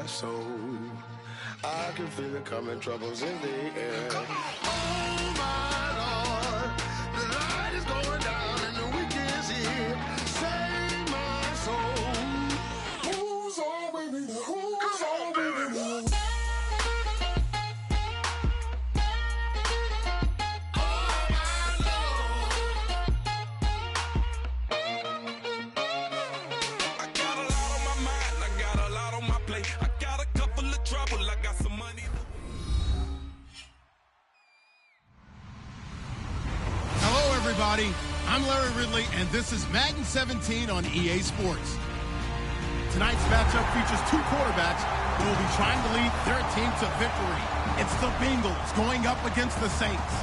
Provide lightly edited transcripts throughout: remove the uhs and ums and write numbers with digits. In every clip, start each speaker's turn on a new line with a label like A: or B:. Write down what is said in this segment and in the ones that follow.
A: soul. I can feel it coming, troubles in the air. Oh my Lord, the light is going down and the weekend's here. Save my soul. Who's all with me? Who's all with me?
B: I'm Larry Ridley, and this is Madden 17 on EA Sports. Tonight's matchup features two quarterbacks who will be trying to lead their team to victory. It's the Bengals going up against the Saints.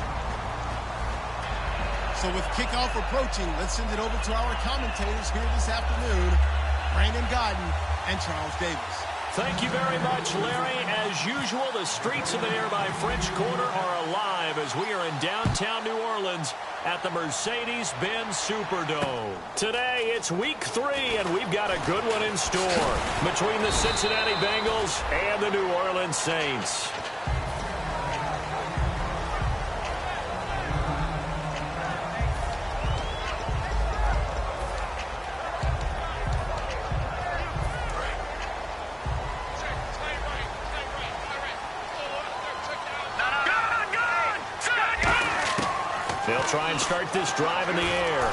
B: So with kickoff approaching, let's send it over to our commentators here this afternoon, Brandon Godden and Charles Davis.
C: Thank you very much, Larry. As usual, the streets of the nearby French Quarter are alive as we are in downtown New Orleans at the Mercedes-Benz Superdome. Today, it's week 3, and we've got a good one in store between the Cincinnati Bengals and the New Orleans Saints. They'll try and start this drive in the air.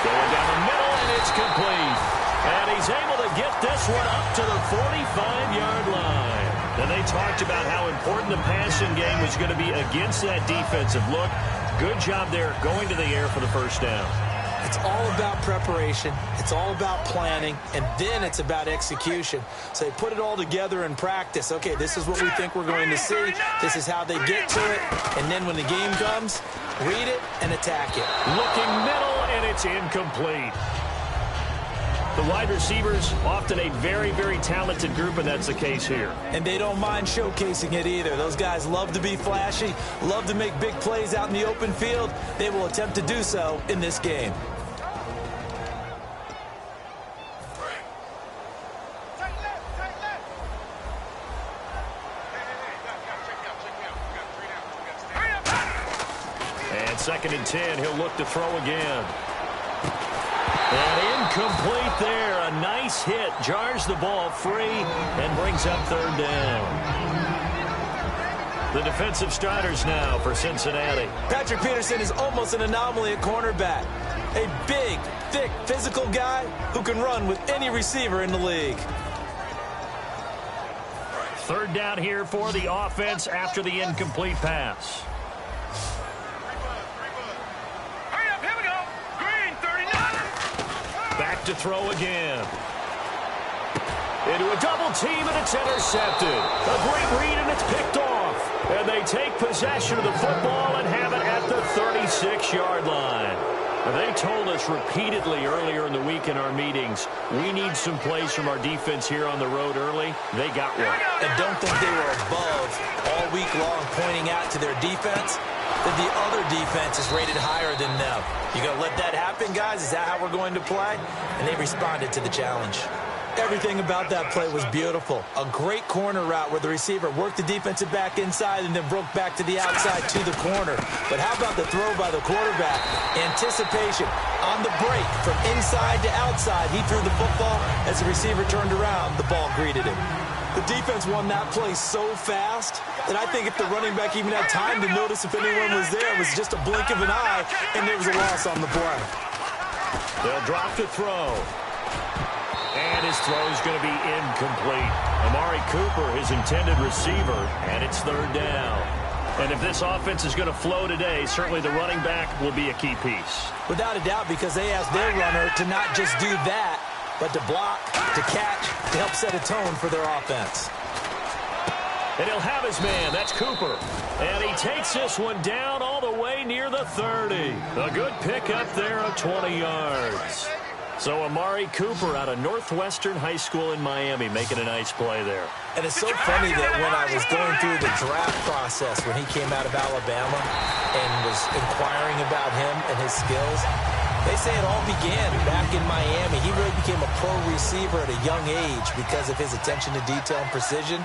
C: Going down the middle, and it's complete. And he's able to get this one up to the 45-yard line. And they talked about how important the passing game was going to be against that defensive look. Good job there going to the air for the first down.
D: It's all about preparation. It's all about planning. And then it's about execution. So they put it all together in practice. Okay, this is what we think we're going to see. This is how they get to it. And then when the game comes, read it and attack it.
C: Looking middle, and it's incomplete. The wide receivers, often a very, very talented group, and that's the case here.
D: And they don't mind showcasing it either. Those guys love to be flashy, love to make big plays out in the open field. They will attempt to do so in this game.
C: And 2nd and 10, he'll look to throw again. And incomplete there. A nice hit. Jars the ball free and brings up 3rd down. The defensive starters now for Cincinnati.
D: Patrick Peterson is almost an anomaly at cornerback. A big, thick, physical guy who can run with any receiver in the league.
C: 3rd down here for the offense after the incomplete pass. Back to throw again. Into a double team, and it's intercepted. A great read, and it's picked off. And they take possession of the football and have it at the 36-yard line. They told us repeatedly earlier in the week in our meetings, we need some plays from our defense here on the road early. They got one.
D: And don't think they were above all week long pointing out to their defense that the other defense is rated higher than them. You going to let that happen, guys? Is that how we're going to play? And they responded to the challenge. Everything about that play was beautiful. A great corner route where the receiver worked the defensive back inside and then broke back to the outside to the corner. But how about the throw by the quarterback? Anticipation on the break from inside to outside. He threw the football. As the receiver turned around, the ball greeted him. The defense won that play so fast that I think if the running back even had time to notice if anyone was there, it was just a blink of an eye, and there was a loss on the play.
C: They'll drop to throw. And his throw is going to be incomplete. Amari Cooper, his intended receiver, and it's 3rd down. And if this offense is going to flow today, certainly the running back will be a key piece.
D: Without a doubt, because they asked their runner to not just do that, but to block, to catch, to help set a tone for their offense.
C: And he'll have his man. That's Cooper. And he takes this one down all the way near the 30. A good pickup there of 20 yards. So Amari Cooper out of Northwestern High School in Miami making a nice play there.
D: And it's so funny that when I was going through the draft process when he came out of Alabama and was inquiring about him and his skills, They say it all began back in Miami. He really became a pro receiver at a young age because of his attention to detail and precision.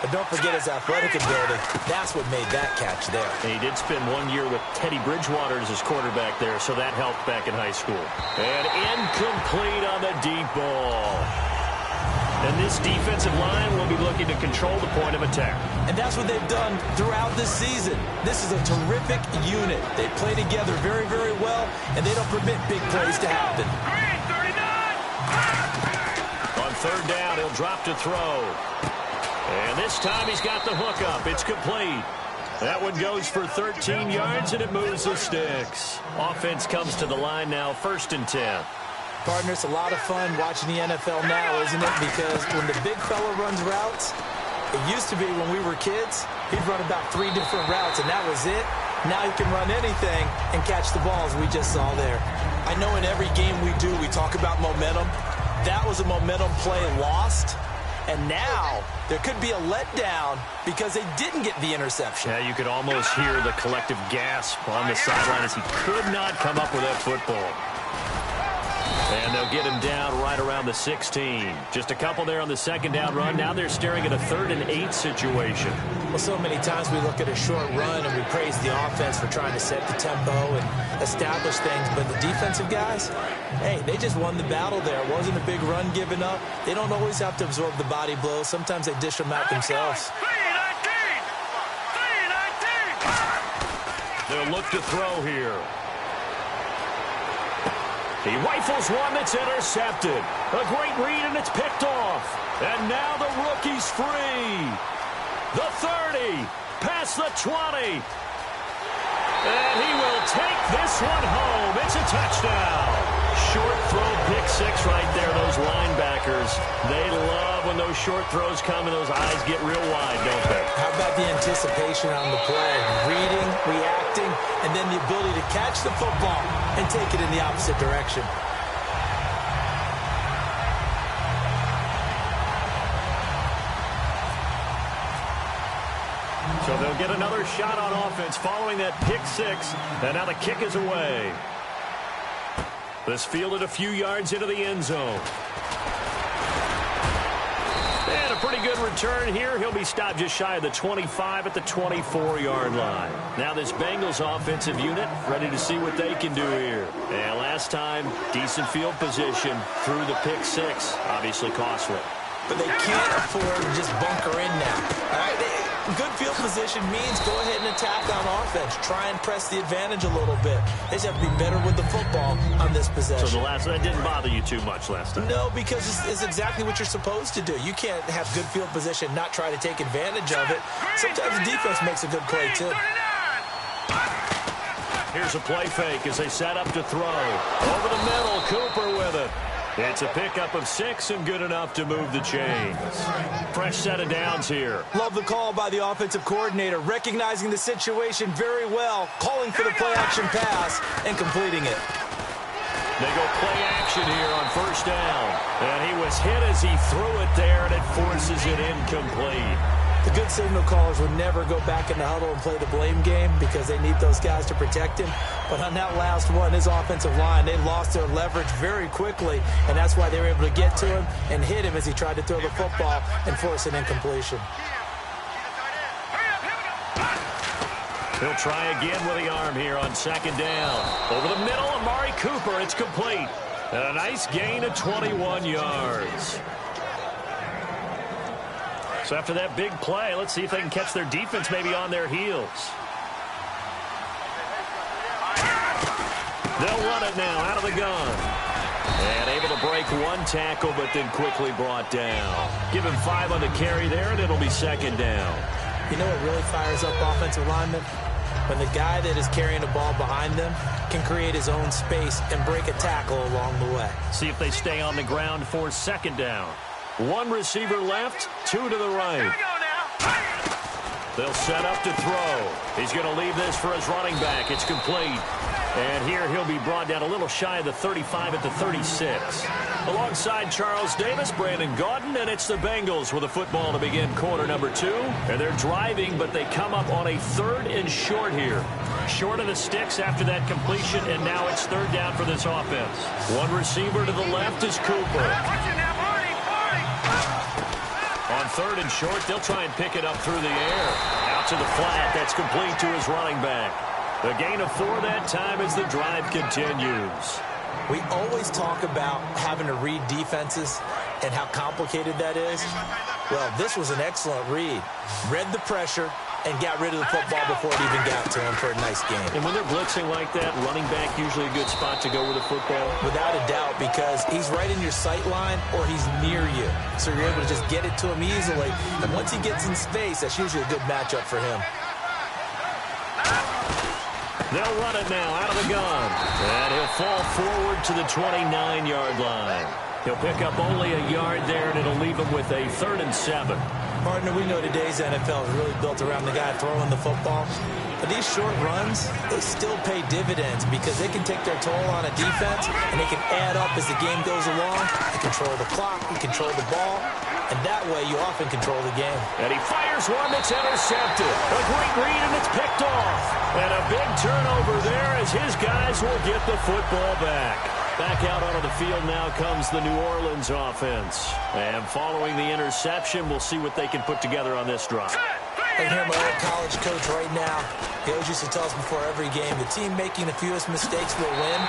D: But don't forget his athletic ability. That's what made that catch there.
C: He did spend 1 year with Teddy Bridgewater as his quarterback there, so that helped back in high school. And incomplete on the deep ball. And this defensive line will be looking to control the point of attack.
D: And that's what they've done throughout this season. This is a terrific unit. They play together very, very well, and they don't permit big plays to happen.
C: On third down, he'll drop to throw. And this time he's got the hook up. It's complete. That one goes for 13 yards, and it moves the sticks. Offense comes to the line now, 1st and 10.
D: Partner, it's a lot of fun watching the NFL now, isn't it? Because when the big fella runs routes, it used to be when we were kids, he'd run about 3 different routes, and that was it. Now he can run anything and catch the balls we just saw there. I know in every game we do, we talk about momentum. That was a momentum play lost. And now there could be a letdown because they didn't get the interception.
C: Yeah, you could almost hear the collective gasp on the sideline as he could not come up with that football. And they'll get him down right around the 16. Just a couple there on the 2nd down run. Now they're staring at a 3rd and 8 situation.
D: Well, so many times we look at a short run and we praise the offense for trying to set the tempo and establish things. But the defensive guys, hey, they just won the battle there. It wasn't a big run given up. They don't always have to absorb the body blows. Sometimes they dish them out themselves.
C: They'll look to throw here. He rifles one that's intercepted. A great read, and it's picked off. And now the rookie's free. The 30, past the 20. And he will take this one home. It's a touchdown. Short throw, pick 6 right there. Those linebackers, they love when those short throws come and those eyes get real wide, don't they?
D: How about the anticipation on the play? Reading, reacting, and then the ability to catch the football and take it in the opposite direction.
C: So they'll get another shot on offense following that pick 6. And now the kick is away. This fielded a few yards into the end zone. And a pretty good return here. He'll be stopped just shy of the 25 at the 24-yard line. Now this Bengals offensive unit ready to see what they can do here. And last time, decent field position through the pick 6. Obviously costly.
D: But they can't afford to just bunker in now. All right? Good field position means go ahead and attack on offense. Try and press the advantage a little bit. They just have to be better with the football on this possession.
C: So that didn't bother you too much last time?
D: No, because it's exactly what you're supposed to do. You can't have good field position, not try to take advantage of it. Sometimes the defense makes a good play, too.
C: Here's a play fake as they set up to throw. Over the middle, Cooper with it. It's a pickup of 6 and good enough to move the chains. Fresh set of downs here.
D: Love the call by the offensive coordinator, recognizing the situation very well, calling for the play-action pass and completing it.
C: They go play action here on 1st down. And he was hit as he threw it there, and it forces it incomplete.
D: The good signal callers would never go back in the huddle and play the blame game because they need those guys to protect him. But on that last one, his offensive line, they lost their leverage very quickly, and that's why they were able to get to him and hit him as he tried to throw the football and force an incompletion.
C: He'll try again with the arm here on 2nd down. Over the middle, Amari Cooper. It's complete. And a nice gain of 21 yards. So after that big play, let's see if they can catch their defense maybe on their heels. They'll run it now out of the gun. And able to break one tackle, but then quickly brought down. Give him 5 on the carry there, and it'll be 2nd down.
D: You know what really fires up offensive linemen? When the guy that is carrying the ball behind them can create his own space and break a tackle along the way.
C: See if they stay on the ground for 2nd down. 1 receiver left, 2 to the right. They'll set up to throw. He's going to leave this for his running back. It's complete. And here he'll be brought down a little shy of the 35 at the 36. Alongside Charles Davis, Brandon Gaudin, and it's the Bengals with a football to begin quarter number 2. And they're driving, but they come up on a 3rd and short here. Short of the sticks after that completion, and now it's 3rd down for this offense. One receiver to the left is Cooper. On 3rd and short, they'll try and pick it up through the air. Out to the flat, that's complete to his running back. The gain of 4 that time as the drive continues.
D: We always talk about having to read defenses and how complicated that is. Well, this was an excellent read. Read the pressure and got rid of the football before it even got to him for a nice game.
C: And when they're blitzing like that, running back usually a good spot to go with the football?
D: Without a doubt, because he's right in your sight line or he's near you. So you're able to just get it to him easily. And once he gets in space, that's usually a good matchup for him.
C: They'll run it now out of the gun. And he'll fall forward to the 29-yard line. He'll pick up only a yard there, and it'll leave him with a 3rd and 7.
D: Partner, we know today's NFL is really built around the guy throwing the football. But these short runs, they still pay dividends because they can take their toll on a defense, and they can add up as the game goes along. You control the clock, you control the ball, and that way you often control the game.
C: And he fires one that's intercepted. A great read, and it's picked off. And a big turnover there as his guys will get the football back. Back out onto the field now comes the New Orleans offense. And following the interception, we'll see what they can put together on this drive.
D: I can hear my old college coach right now. He always used to tell us before every game, the team making the fewest mistakes will win.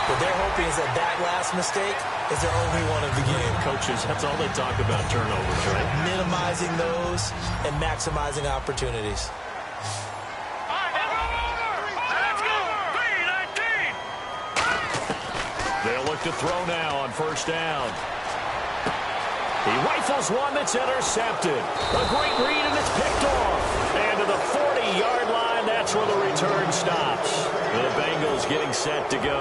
D: What they're hoping is that that last mistake is their only one of the game.
C: Coaches, that's all they talk about, turnovers, right?
D: Minimizing those and maximizing opportunities.
C: They'll look to throw now on 1st down. He rifles one that's intercepted. A great read, and it's picked off. And to the 40-yard line, that's where the return stops. The Bengals getting set to go.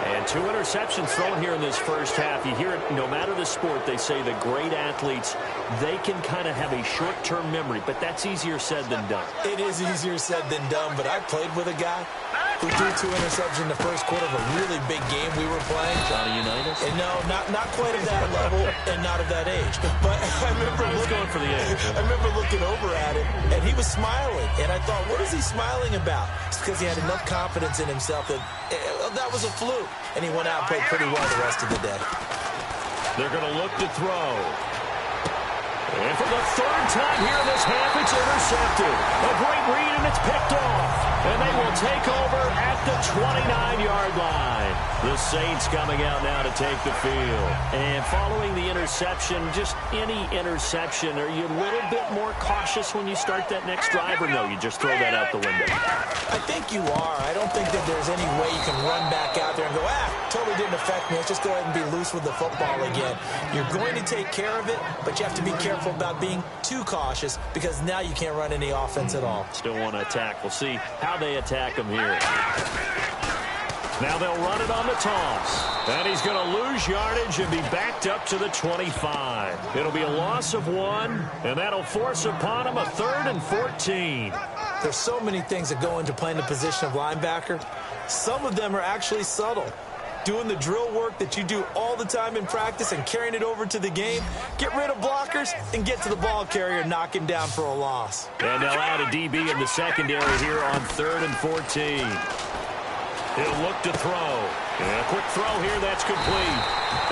C: And 2 interceptions thrown here in this first half. You hear it, no matter the sport, they say the great athletes, they can kind of have a short-term memory, but that's easier said than done.
D: It is easier said than done, but I played with a guy who threw 2 interceptions in the first quarter of a really big game we were playing.
C: Johnny Unitas?
D: And no, not quite at that level and not of that age. But I remember
C: going for the age.
D: I remember looking over at him, and he was smiling. And I thought, what is he smiling about? It's because he had enough confidence in himself that that was a fluke. And he went out and played pretty well the rest of the day.
C: They're going to look to throw. And for the 3rd time here in this half, it's intercepted. A great read, and it's picked off. And they will take over at the 29-yard line. The Saints coming out now to take the field. And following the interception, just any interception, are you a little bit more cautious when you start that next drive, or no, you just throw that out the window?
D: I think you are. I don't think that there's any way you can run back out there and go, totally didn't affect me. Let's just go ahead and be loose with the football again. You're going to take care of it, but you have to be careful about being too cautious because now you can't run any offense at all.
C: Still want to attack. We'll see how they attack him here. Now they'll run it on the toss. And he's going to lose yardage and be backed up to the 25. It'll be a loss of 1, and that'll force upon him a 3rd and 14.
D: There's so many things that go into playing the position of linebacker. Some of them are actually subtle. Doing the drill work that you do all the time in practice and carrying it over to the game. Get rid of blockers and get to the ball carrier and knock him down for a loss.
C: And they'll add a DB in the secondary here on 3rd and 14. He'll look to throw. And a quick throw here, that's complete.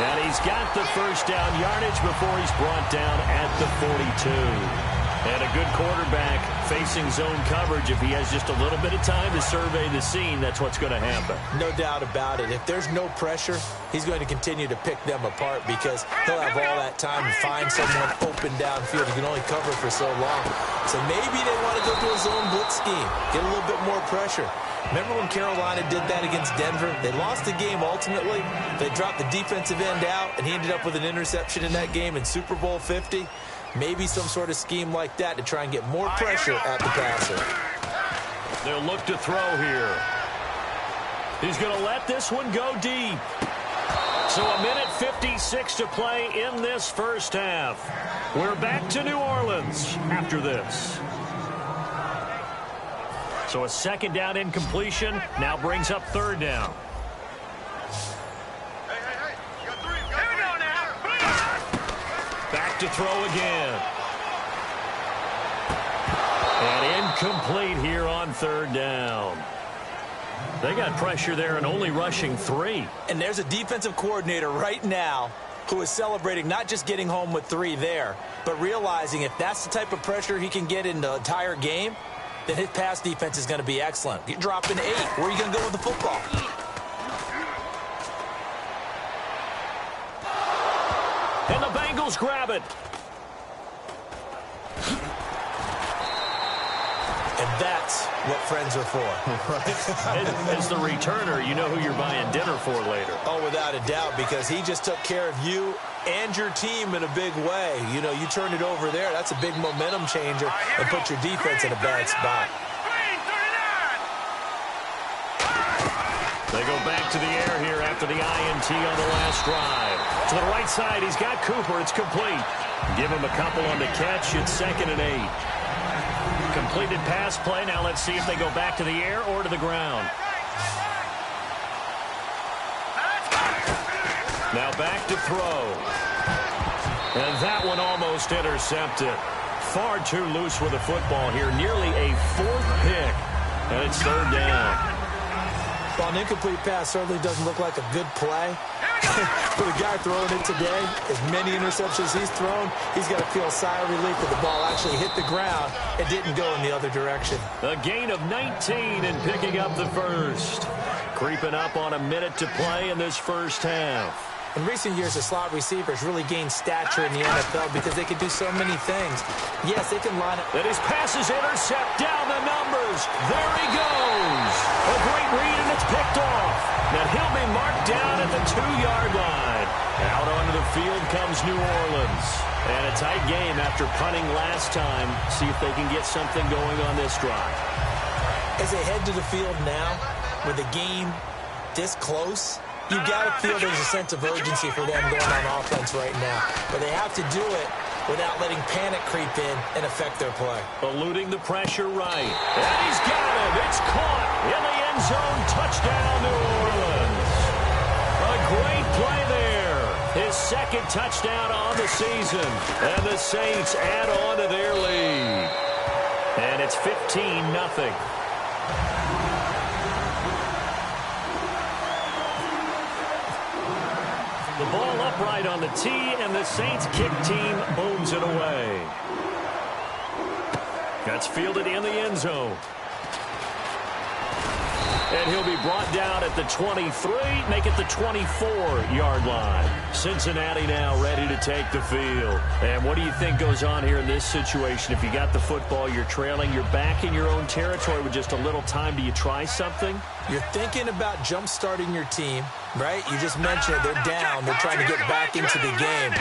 C: And he's got the 1st down yardage before he's brought down at the 42. And a good quarterback facing zone coverage. If he has just a little bit of time to survey the scene, that's what's going to happen.
D: No doubt about it. If there's no pressure, he's going to continue to pick them apart because he'll have all that time to find someone open downfield. He can only cover for so long. So maybe they want to go to a zone blitz scheme, get a little bit more pressure. Remember when Carolina did that against Denver? They lost the game ultimately. They dropped the defensive end out, and he ended up with an interception in that game in Super Bowl 50. Maybe some sort of scheme like that to try and get more pressure at the passer.
C: They'll look to throw here. He's going to let this one go deep. So a minute 56 to play in this first half. We're back to New Orleans after this. So a second down incompletion now brings up third down. Back to throw again. And incomplete here on third down. They got pressure there and only rushing 3.
D: And there's a defensive coordinator right now who is celebrating not just getting home with 3 there, but realizing if that's the type of pressure he can get in the entire game, then his pass defense is going to be excellent. You're dropping 8. Where are you going to go with the football?
C: And the Bengals grab it.
D: And that's what friends are for.
C: As the returner, you know who you're buying dinner for later.
D: Oh, without a doubt, because he just took care of you and your team in a big way. You know, you turned it over there. That's a big momentum changer and put your defense in a bad spot.
C: They go back to the air here after the INT on the last drive. To the right side, he's got Cooper. It's complete. Give him a couple on the catch. It's 2nd and 8. Completed pass play. Now let's see if they go back to the air or to the ground. Now back to throw. And that one almost intercepted. Far too loose with the football here. Nearly a 4th pick. And it's third down.
D: Well, an incomplete pass certainly doesn't look like a good play. For the guy throwing it today, as many interceptions he's thrown, he's got to feel a sigh of relief that the ball actually hit the ground and didn't go in the other direction.
C: A gain of 19 and picking up the first. Creeping up on a minute to play in this first half.
D: In recent years, the slot receivers really gained stature in the NFL because they can do so many things. Yes, they can line up.
C: And his passes intercept down the numbers. There he goes. A great read, and it's picked off. Now he'll be marked down at the 2-yard line. Out onto the field comes New Orleans. And a tight game after punting last time. See if they can get something going on this drive.
D: As they head to the field now, with the game this close, you got to feel there's a sense of urgency for them going on offense right now. But they have to do it without letting panic creep in and affect their play.
C: Eluding the pressure right. And he's got him. It's caught in the end zone. Touchdown, New Orleans. A great play there. His 2nd touchdown on the season. And the Saints add on to their lead. And it's 15-0. The ball upright on the tee, and the Saints kick team booms it away. That's fielded in the end zone. And he'll be brought down at the 23, make it the 24-yard line. Cincinnati now ready to take the field. And what do you think goes on here in this situation? If you got the football, you're trailing, you're back in your own territory with just a little time. Do you try something?
D: You're thinking about jump-starting your team, right? You just mentioned it. They're down. They're trying to get back into the game.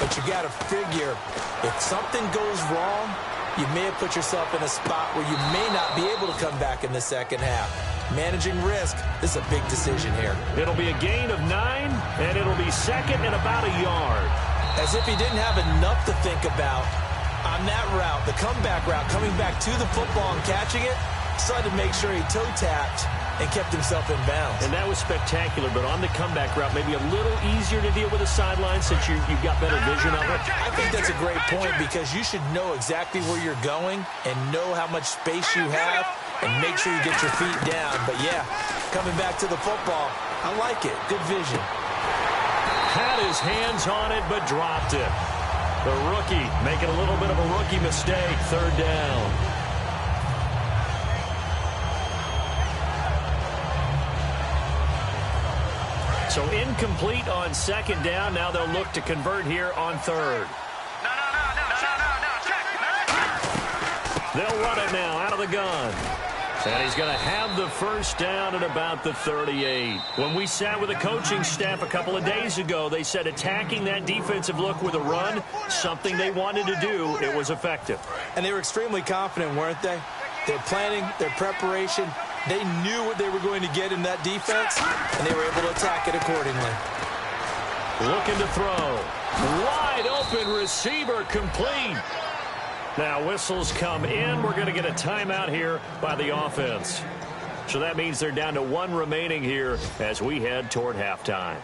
D: But you got to figure, if something goes wrong, you may have put yourself in a spot where you may not be able to come back in the second half. Managing risk, this is a big decision here.
C: It'll be a gain of 9, and it'll be 2nd and about a yard.
D: As if he didn't have enough to think about on that route, the comeback route, coming back to the football and catching it, decided to make sure he toe-tapped and kept himself in bounds.
C: And that was spectacular, but on the comeback route, maybe a little easier to deal with the sideline since you've got better vision of it.
D: I think that's a great point because you should know exactly where you're going and know how much space you have and make sure you get your feet down. But, yeah, coming back to the football, I like it. Good vision.
C: Had his hands on it, but dropped it. The rookie making a little bit of a rookie mistake, third down. So incomplete on 2nd down. Now they'll look to convert here on 3rd. They'll run it now out of the gun. And he's going to have the first down at about the 38. When we sat with the coaching staff a couple of days ago, they said attacking that defensive look with a run, something they wanted to do, it was effective.
D: And they were extremely confident, weren't they? Their planning, their preparation, they knew what they were going to get in that defense, and they were able to attack it accordingly.
C: Looking to throw. Wide open receiver complete. Now whistles come in. We're going to get a timeout here by the offense. So that means they're down to 1 remaining here as we head toward halftime.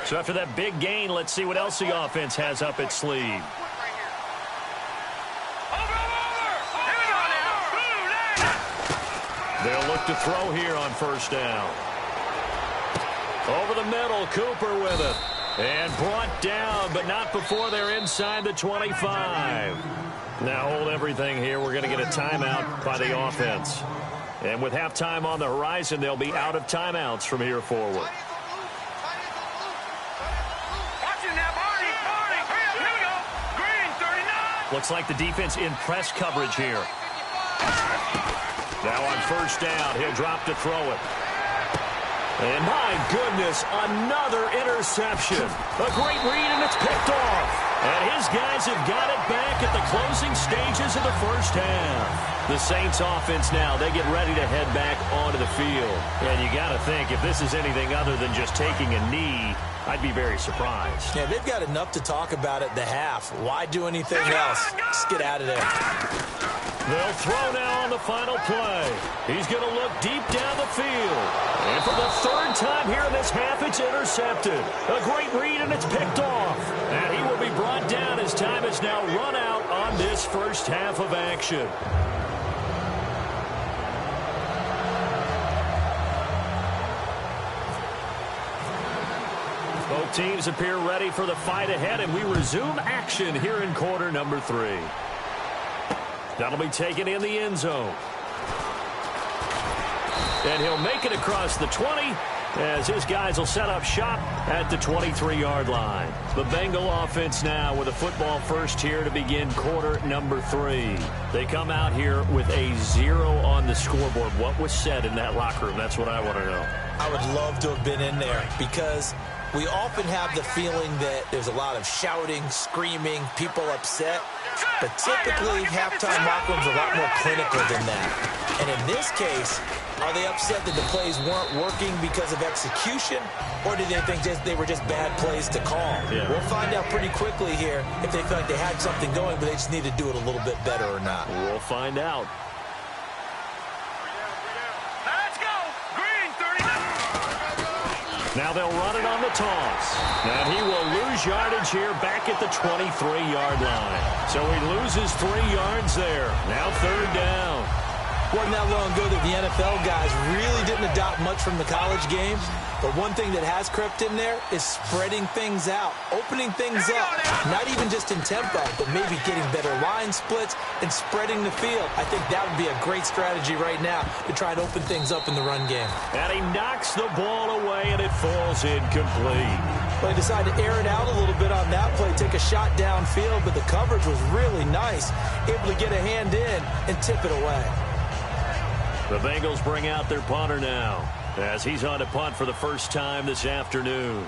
C: So after that big gain, let's see what else the offense has up its sleeve. They'll look to throw here on first down. Over the middle, Cooper with it. And brought down, but not before they're inside the 25. Now hold everything here. We're going to get a timeout by the offense. And with halftime on the horizon, they'll be out of timeouts from here forward. Looks like the defense in press coverage here. Now on first down, he'll drop to throw it. And my goodness, another interception. A great read, and it's picked off. And his guys have got it back at the closing stages of the first half. The Saints offense now, they get ready to head back onto the field. And you got to think, if this is anything other than just taking a knee, I'd be very surprised.
D: Yeah, they've got enough to talk about at the half. Why do anything else? Just get out of there.
C: They'll throw now on the final play. He's going to look deep down the field. And for the third time here in this half, it's intercepted. A great read, and it's picked off. And he will be brought down as time is now run out on this first half of action. Both teams appear ready for the fight ahead, and we resume action here in quarter number 3. That'll be taken in the end zone. And he'll make it across the 20 as his guys will set up shop at the 23-yard line. The Bengal offense now with a football first here to begin quarter number 3. They come out here with a 0 on the scoreboard. What was said in that locker room? That's what I want to know. I would love to have been in there because we often have the feeling that there's a lot of shouting, screaming, people upset. But typically, halftime locker rooms are a lot more clinical than that. And in this case, are they upset that the plays weren't working because of execution? Or do they think they were just bad plays to call? Yeah. We'll find out pretty quickly here if they feel like they had something going, but they just need to do it a little bit better or not. We'll find out. Now they'll run it on the toss. And he will lose yardage here back at the 23-yard line. So he loses 3 yards there. Now third down. Wasn't that long ago that the NFL guys really didn't adopt much from the college game. But one thing that has crept in there is spreading things out, opening things up. Not even just in tempo, but maybe getting better line splits and spreading the field. I think that would be a great strategy right now to try and open things up in the run game. And he knocks the ball away, and it falls incomplete. Well, he decided to air it out a little bit on that play, take a shot downfield, but the coverage was really nice. Able to get a hand in and tip it away. The Bengals bring out their punter now as he's on to punt for the first time this afternoon.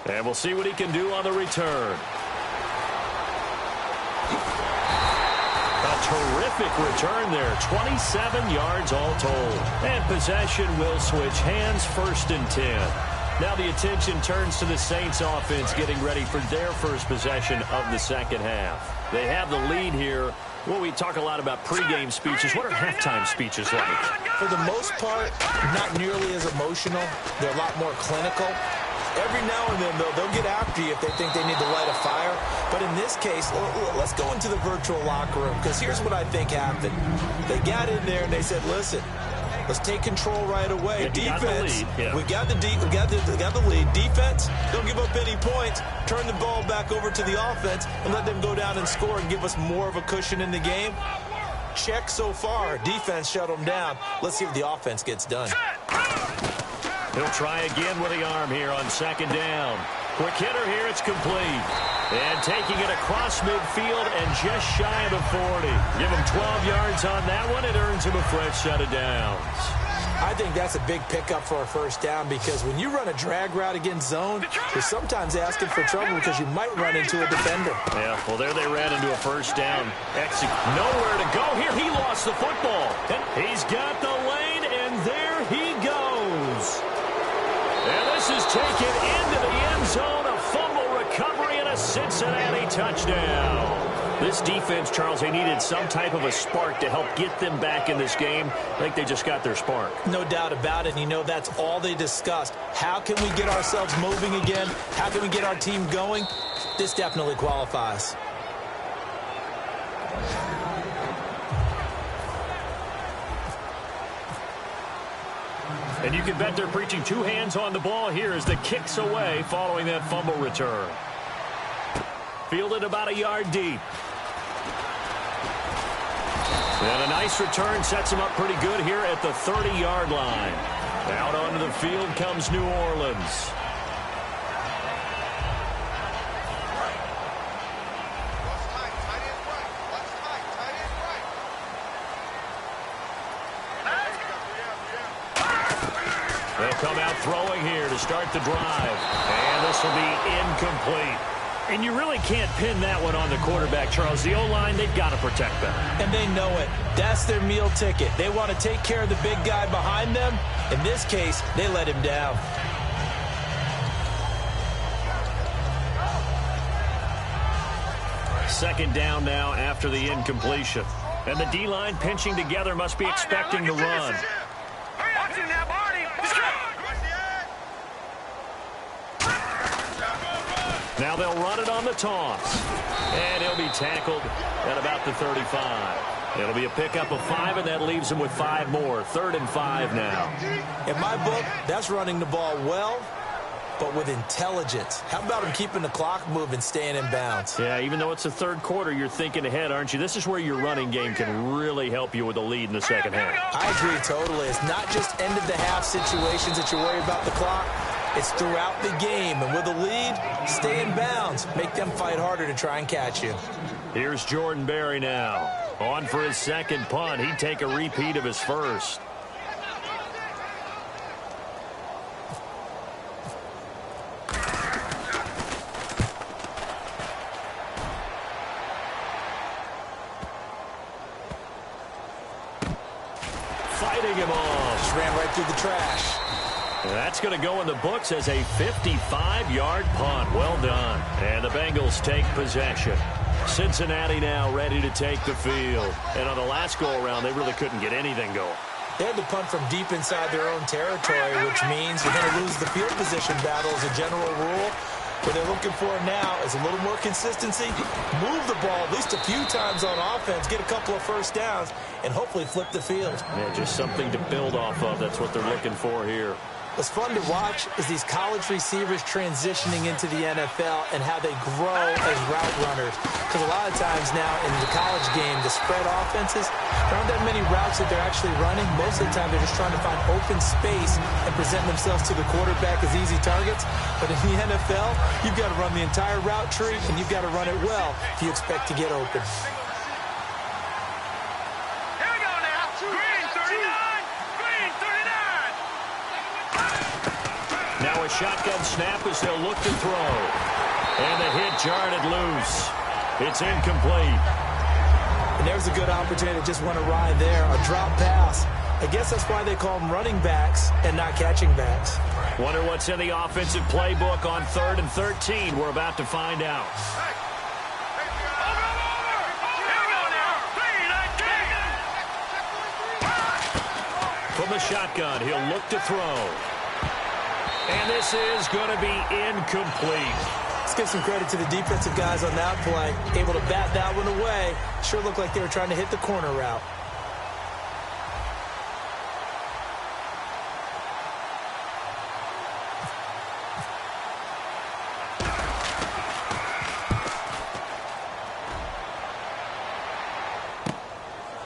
C: And we'll see what he can do on the return. A terrific return there. 27 yards all told. And possession will switch hands, 1st and 10. Now the attention turns to the Saints offense getting ready for their first possession of the second half. They have the lead here. Well, we talk a lot about pregame speeches. What are halftime speeches like? For the most part, not nearly as emotional. They're a lot more clinical. Every now and then, though, they'll get after you if they think they need to light a fire. But in this case, let's go into the virtual locker room, because here's what I think happened. They got in there and they said, listen, let's take control right away. Defense, we got the lead. Defense, don't give up any points. Turn the ball back over to the offense and let them go down and score and give us more of a cushion in the game. Check so far. Defense shut them down. Let's see if the offense gets done. He'll try again with the arm here on second down. Quick hitter here. It's complete. And taking it across midfield and just shy of the 40. Give him 12 yards on that one. It earns him a fresh set of downs.
D: I think that's a big pickup for a first down because when you run a drag route against zone, you're sometimes asking for trouble because you might run into a defender.
C: Yeah, well, there they ran into a first down. Nowhere to go here. He lost the football. And he's got the lane, and there he goes. And this is taken into the end zone. A fumble recovery and a Cincinnati touchdown. This defense, Charles, they needed some type of a spark to help get them back in this game. I think they just got their spark.
D: No doubt about it. You know, that's all they discussed. How can we get ourselves moving again? How can we get our team going? This definitely qualifies.
C: And you can bet they're preaching two hands on the ball here as the kick's away following that fumble return. Fielded about a yard deep. And a nice return sets him up pretty good here at the 30-yard line. Out onto the field comes New Orleans. They'll come out throwing here to start the drive. And this will be incomplete. And you really can't pin that one on the quarterback, Charles. The O-line, they've got to protect them.
D: And they know it. That's their meal ticket. They want to take care of the big guy behind them. In this case, they let him down.
C: Second down now after the incompletion. And the D-line pinching together must be expecting the run. Now they'll run it on the toss. And he'll be tackled at about the 35. It'll be a pickup of 5, and that leaves him with 5 more. 3rd and 5 now.
D: In my book, that's running the ball well, but with intelligence. How about him keeping the clock moving, staying in bounds?
C: Yeah, even though it's the third quarter, you're thinking ahead, aren't you? This is where your running game can really help you with a lead in the second half.
D: I agree totally. It's not just end-of-the-half situations that you worry about the clock. It's throughout the game. And with a lead, stay in bounds. Make them fight harder to try and catch you.
C: Here's Jordan Berry now. On for his second punt. He'd take a repeat of his first. Fighting him off.
D: Just ran right through the trash.
C: That's going to go in the books as a 55-yard punt. Well done. And the Bengals take possession. Cincinnati now ready to take the field. And on the last go-around, they really couldn't get anything going.
D: They had to punt from deep inside their own territory, which means you're going to lose the field position battle as a general rule. What they're looking for now is a little more consistency, move the ball at least a few times on offense, get a couple of first downs, and hopefully flip the field.
C: Yeah, just something to build off of. That's what they're looking for here.
D: What's fun to watch is these college receivers transitioning into the NFL and how they grow as route runners. Because a lot of times now in the college game, the spread offenses, there aren't that many routes that they're actually running. Most of the time, they're just trying to find open space and present themselves to the quarterback as easy targets. But in the NFL, you've got to run the entire route tree, and you've got to run it well if you expect to get open.
C: Now a shotgun snap as they'll look to throw. And the hit jarred it loose. It's incomplete.
D: And there's a good opportunity to just want to ride there. A drop pass. I guess that's why they call them running backs and not catching backs.
C: Wonder what's in the offensive playbook on 3rd and 13. We're about to find out. From the shotgun, he'll look to throw. And this is going to be incomplete.
D: Let's give some credit to the defensive guys on that play. Able to bat that one away. Sure looked like they were trying to hit the corner route.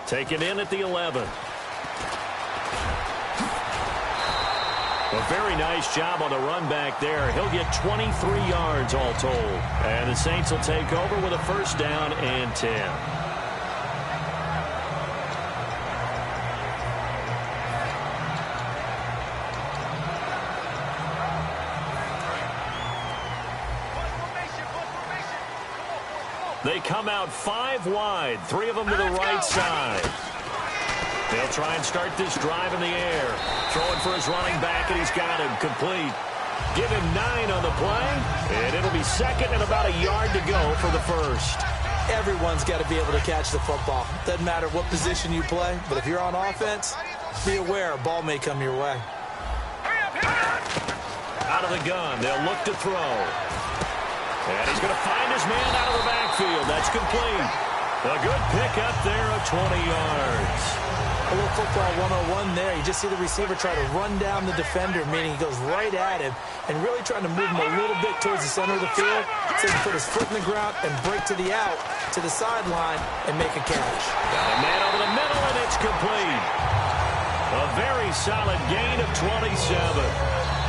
C: Taken in at the 11. A very nice job on the run back there. He'll get 23 yards all told. And the Saints will take over with a first down and 10. They come out 5 wide, 3 of them to the right side. They'll try and start this drive in the air. Throwing for his running back, and he's got him complete. Give him 9 on the play, and it'll be second and about a yard to go for the first.
D: Everyone's got to be able to catch the football. Doesn't matter what position you play, but if you're on offense, be aware a ball may come your way.
C: Out of the gun, they'll look to throw. And he's going to find his man out of the backfield. That's complete. A good pickup there of 20 yards.
D: A little football 101 there. You just see the receiver try to run down the defender, meaning he goes right at him and really trying to move him a little bit towards the center of the field so he can put his foot in the ground and break to the out, to the sideline, and make a catch.
C: Got a man over the middle, and it's complete. A very solid gain of 27.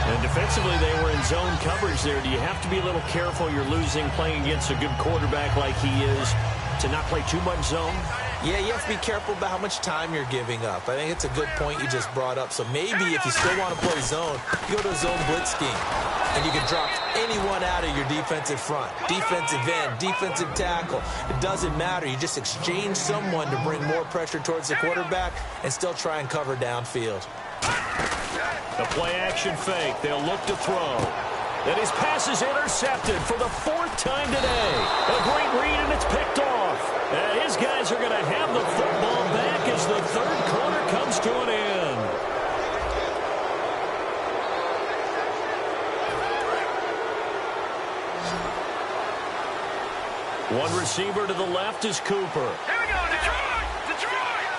C: And defensively, they were in zone coverage there. Do you have to be a little careful? You're losing playing against a good quarterback like he is to not play too much zone?
D: Yeah, you have to be careful about how much time you're giving up. I think it's a good point you just brought up. So maybe if you still want to play zone, you go to a zone blitz scheme. And you can drop anyone out of your defensive front. Defensive end, defensive tackle. It doesn't matter. You just exchange someone to bring more pressure towards the quarterback and still try and cover downfield.
C: The play-action fake. They'll look to throw. And his pass is intercepted for the 4th time today. A great read, and it's picked off. And his guys are going to have the football back as the 3rd quarter comes to an end. One receiver to the left is Cooper.
E: Here we go, Detroit! Detroit!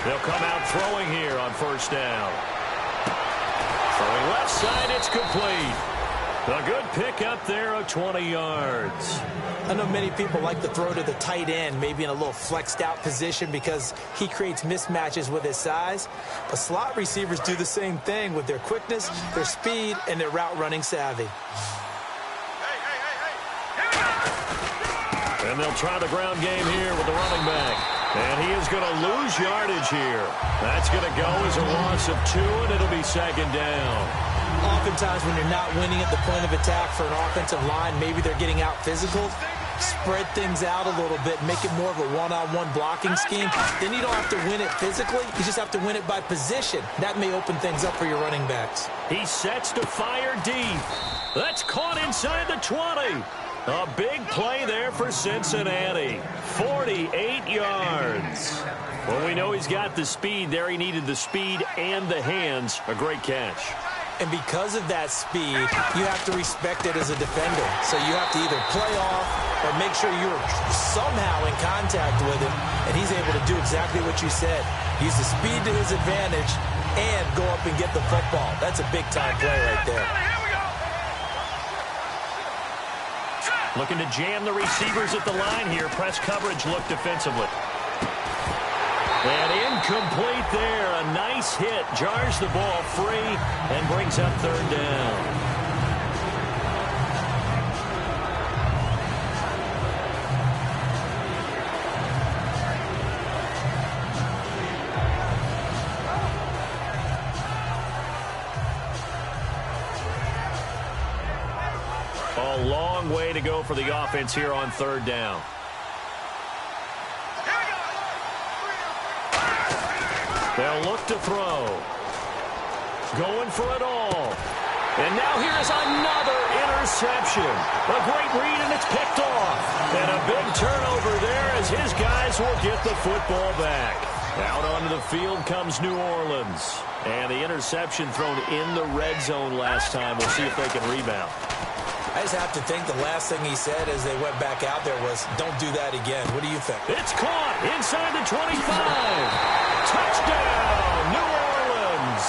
C: They'll come out throwing here on 1st down. Throwing left side, it's complete. A good pickup there of 20 yards.
D: I know many people like to throw to the tight end, maybe in a little flexed out position because he creates mismatches with his size. But slot receivers do the same thing with their quickness, their speed, and their route running savvy.
C: And they'll try the ground game here with the running back. And he is going to lose yardage here. That's going to go as a loss of 2, and it'll be 2nd down.
D: Oftentimes when you're not winning at the point of attack for an offensive line, maybe they're getting out physical, spread things out a little bit, make it more of a one-on-one blocking scheme. Then you don't have to win it physically. You just have to win it by position. That may open things up for your running backs.
C: He sets to fire deep. That's caught inside the 20. A big play there for Cincinnati. 48 yards. Well, we know he's got the speed there. He needed the speed and the hands. A great catch.
D: And because of that speed, you have to respect it as a defender. So you have to either play off or make sure you're somehow in contact with him. And he's able to do exactly what you said. Use the speed to his advantage and go up and get the football. That's a big-time play right there.
C: Looking to jam the receivers at the line here. Press coverage look defensively. And incomplete there. A nice hit. Jars the ball free and brings up 3rd down. A long way to go for the offense here on 3rd down. They'll look to throw. Going for it all. And now here's another interception. A great read, and it's picked off. And a big turnover there as his guys will get the football back. Out onto the field comes New Orleans. And the interception thrown in the red zone last time. We'll see if they can rebound.
D: I just have to think the last thing he said as they went back out there was, don't do that again. What do you think?
C: It's caught inside the 25. Touchdown, New Orleans.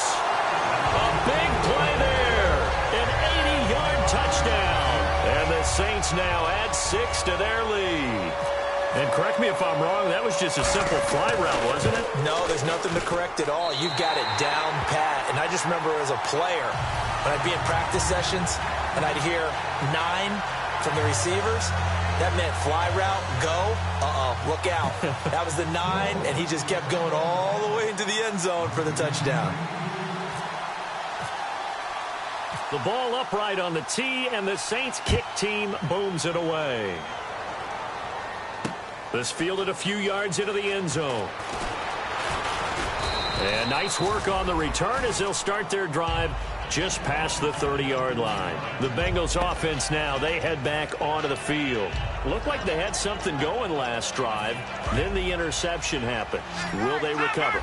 C: A big play there. An 80-yard touchdown. And the Saints now add 6 to their lead. And correct me if I'm wrong, that was just a simple fly route, wasn't it?
D: No, there's nothing to correct at all. You've got it down pat. And I just remember as a player, when I'd be in practice sessions, and I'd hear 9 from the receivers, that meant fly route, go, look out. That was the 9, and he just kept going all the way into the end zone for the touchdown.
C: The ball upright on the tee, and the Saints kick team booms it away. This fielded a few yards into the end zone. And nice work on the return as they'll start their drive just past the 30-yard line. The Bengals offense now, they head back onto the field. Looked like they had something going last drive. Then the interception happened. Will they recover?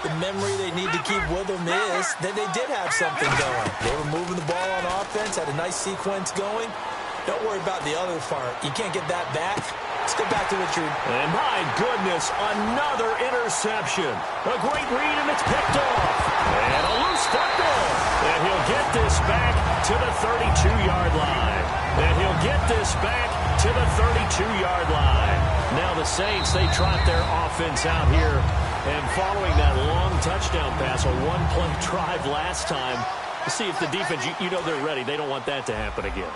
D: The memory they need to keep with them is that they did have something going. They were moving the ball on offense, had a nice sequence going. Don't worry about the other part. You can't get that back. Let's get back to what you're...
C: And my goodness, another interception. A great read, and it's picked off. And a loose football. And he'll get this back to the 32-yard line. And he'll get this back to the 32-yard line. Now the Saints, they trot their offense out here. And following that long touchdown pass, a one-play drive last time, to see if the defense, you know they're ready. They don't want that to happen again.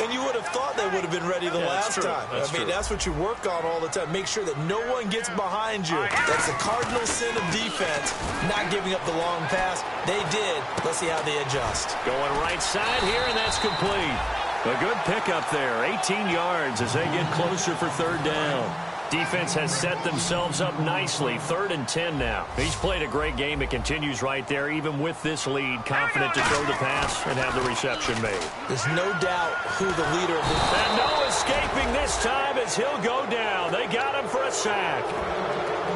D: And you would have thought they would have been ready the last time. That's what you work on all the time. Make sure that no one gets behind you. That's the cardinal sin of defense, not giving up the long pass. They did. Let's see how they adjust.
C: Going right side here, and that's complete. A good pickup there. 18 yards as they get closer for third down. Defense has set themselves up nicely. 3rd and 10 now. He's played a great game. It continues right there, even with this lead. Confident to throw the pass and have the reception made.
D: There's no doubt who the leader of this.
C: And no escaping this time as he'll go down. They got him for a sack.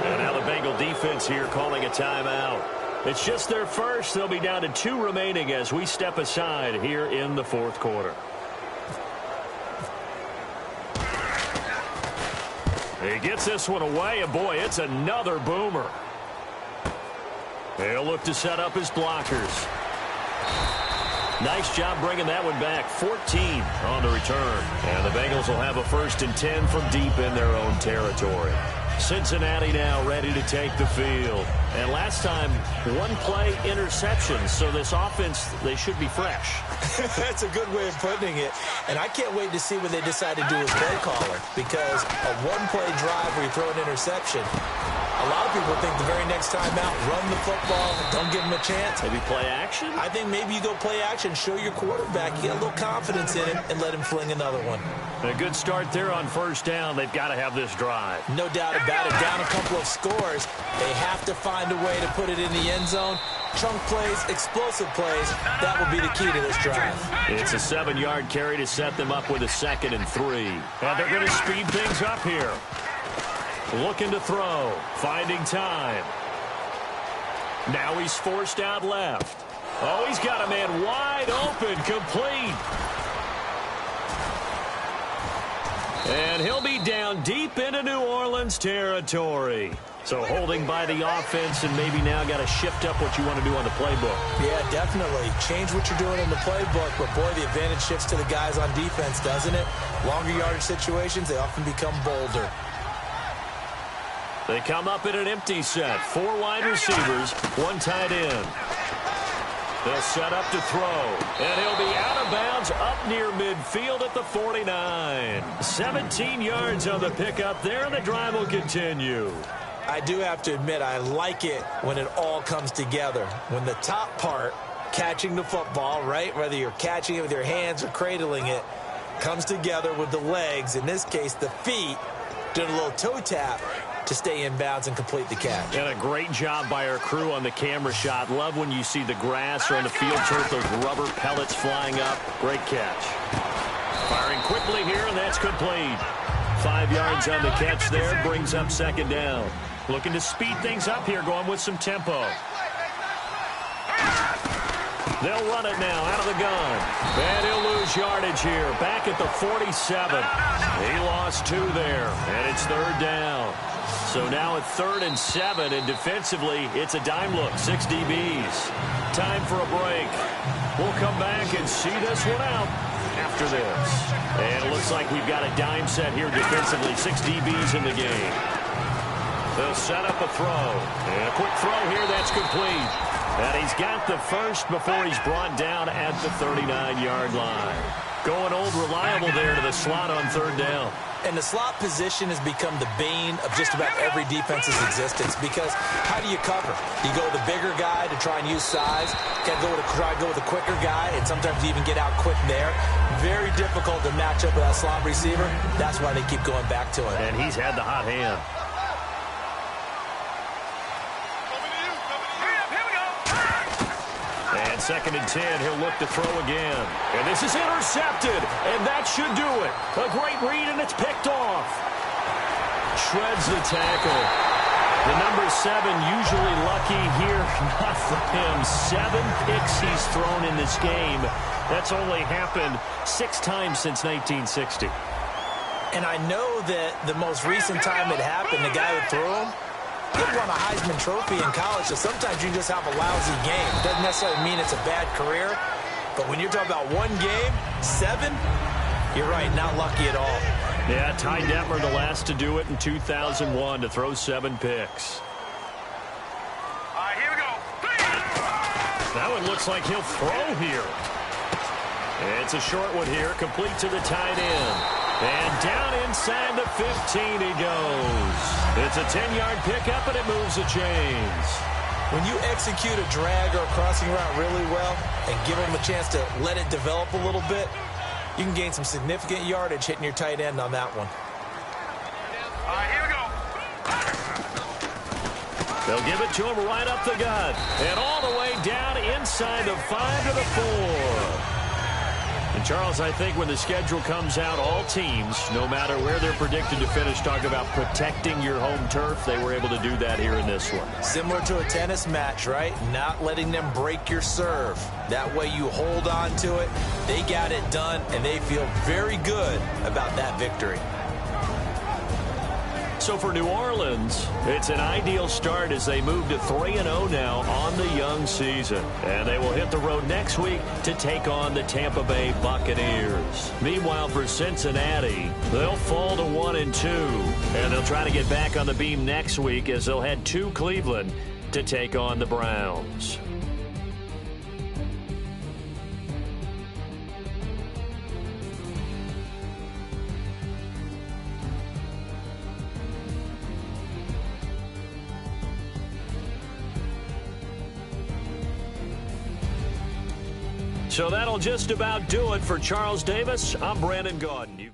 C: And now the Bengal defense here calling a timeout. It's just their first. They'll be down to 2 remaining as we step aside here in the 4th quarter. He gets this one away, and boy, it's another boomer. He'll look to set up his blockers. Nice job bringing that one back. 14 on the return. And the Bengals will have a 1st and 10 from deep in their own territory. Cincinnati now ready to take the field. And last time, 1-play interception. So this offense, they should be fresh.
D: That's a good way of putting it. And I can't wait to see what they decide to do as play caller. Because a 1-play drive where you throw an interception, a lot of people think the very next time out, run the football, don't give them a chance.
C: Maybe play action?
D: I think maybe you go play action, show your quarterback, you get a little confidence in him, and let him fling another one.
C: A good start there on 1st down. They've got to have this drive.
D: No doubt about it. Down a couple of scores. They have to find a way to put it in the end zone. Chunk plays, explosive plays, that will be the key to this drive.
C: It's a 7-yard carry to set them up with a 2nd and 3. And they're going to speed things up here. Looking to throw. Finding time. Now he's forced out left. Oh, he's got a man wide open. Complete. And he'll be down deep into New Orleans territory. So holding by the offense, and maybe now got to shift up what you want to do on the playbook.
D: Yeah, definitely. Change what you're doing in the playbook, but boy, the advantage shifts to the guys on defense, doesn't it? Longer yardage situations, they often become bolder.
C: They come up in an empty set. 4 wide receivers, 1 tight end. They'll set up to throw, and he'll be out of bounds up near midfield at the 49. 17 yards on the pickup there, and the drive will continue.
D: I do have to admit, I like it when it all comes together. When the top part, catching the football, right, whether you're catching it with your hands or cradling it, comes together with the legs, in this case the feet, doing a little toe tap to stay in bounds and complete the catch.
C: And a great job by our crew on the camera shot. Love when you see the grass or on the field turf, those rubber pellets flying up. Great catch. Firing quickly here, and that's complete. 5 yards on the catch there, brings up 2nd down. Looking to speed things up here, going with some tempo. They'll run it now out of the gun. And he'll lose yardage here. Back at the 47. He lost 2 there, and it's 3rd down. So now at 3rd and 7, and defensively, it's a dime look, 6 DBs. Time for a break. We'll come back and see this one out after this. And it looks like we've got a dime set here defensively, 6 DBs in the game. They'll set up a throw. And a quick throw here, that's complete. And he's got the first before he's brought down at the 39-yard line. Going old reliable there to the slot on third down.
D: And the slot position has become the bane of just about every defense's existence because how do you cover? Do you go with a bigger guy to try and use size? Can try to go with a quicker guy and sometimes even get out quick there? Very difficult to match up with that slot receiver. That's why they keep going back to it.
C: And he's had the hot hand. And 2nd and 10, he'll look to throw again. And this is intercepted, and that should do it. A great read, and it's picked off. Shreds the tackle. The number 7 usually lucky here. Not for him. 7 picks he's thrown in this game. That's only happened 6 times since 1960.
D: And I know that the most recent time it happened, the guy who threw him, he won a Heisman Trophy in college, so sometimes you just have a lousy game. It doesn't necessarily mean it's a bad career, but when you're talking about one game, 7, you're right, not lucky at all.
C: Yeah, Ty Detmer the last to do it in 2001 to throw 7 picks.
E: All right, here we go.
C: That one looks like he'll throw here. It's a short one here, complete to the tight end. And down inside the 15 he goes. It's a 10-yard pickup, and it moves the chains.
D: When you execute a drag or a crossing route really well and give them a chance to let it develop a little bit, you can gain some significant yardage hitting your tight end on that one.
E: All right, here we go.
C: They'll give it to him right up the gut. And all the way down inside the 5 to the 4. And, Charles, I think when the schedule comes out, all teams, no matter where they're predicted to finish, talk about protecting your home turf. They were able to do that here in this one.
D: Similar to a tennis match, right? Not letting them break your serve. That way you hold on to it. They got it done, and they feel very good about that victory.
C: So for New Orleans, it's an ideal start as they move to 3-0 now on the young season. And they will hit the road next week to take on the Tampa Bay Buccaneers. Meanwhile, for Cincinnati, they'll fall to 1-2. And they'll try to get back on the beam next week as they'll head to Cleveland to take on the Browns. So that'll just about do it for Charles Davis. I'm Brandon Gaudin.